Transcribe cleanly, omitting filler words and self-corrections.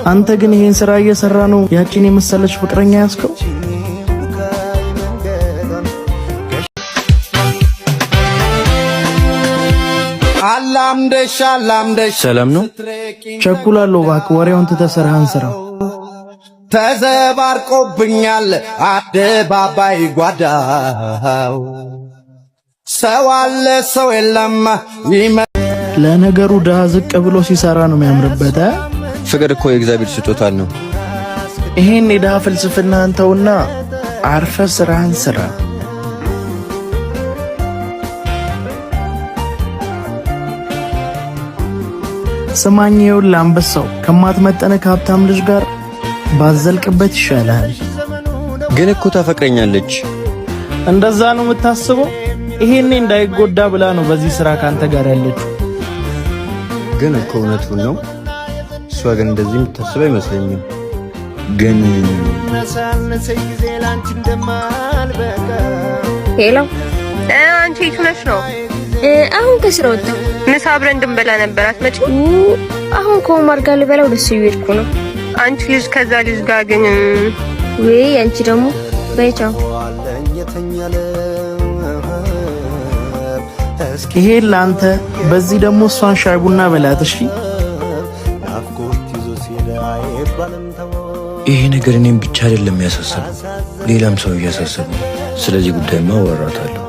አንተ ግን ይሄን ስራ እየሰራ ነው ያቺን የመሰለች ፍቅረኛ ያስከው? አላምደሽ ሰላም ነው? ቸኩላለሁ እባክህ ወሬውን ትተህ ስራህን ስራ። ተዘባርቆብኛል አደባባይ ጓዳው ሰው አለ ሰው የለም። ለነገሩ ድሃ ዝቅ ብሎ ሲሰራ ነው የሚያምርበት። ፍቅር እኮ የእግዚአብሔር ስጦታ ነው። ይሄን የድሃ ፍልስፍና አንተውና አርፈ ስራህን ስራ። ስማኝ ይኸውልህ አንበሳው ከማትመጠነ ከሀብታም ልጅ ጋር ባዘልቅበት ይሻላል። ግን እኮ ታፈቅረኛለች። እንደዛ ነው የምታስበው? ይሄኔ እንዳይጎዳ ብላ ነው በዚህ ስራ ካንተ ጋር ያለችው። ግን እኮ እውነቱን ነው። እሷ ግን እንደዚህ የምታስብ አይመስለኝም። ግን ሄሎ አንቺ የት ነሽ ነው? አሁን ከስራ ወጣሁ። ምሳ አብረን እንድንበላ ነበር አትመጪም? አሁን ከኡመር ጋር ልበላ ወደ እሱ እየሄድኩ ነው። አንቺ ልጅ ከዛ ልጅ ጋር ግን ወይ አንቺ ደግሞ በይቻው። ይሄ ላንተ፣ በዚህ ደግሞ እሷን ሻይ ቡና በላት እሺ። ይሄ ነገር እኔም ብቻ አይደለም ያሳሰበው፣ ሌላም ሰው እያሳሰበው። ስለዚህ ጉዳይማ አወራታለሁ።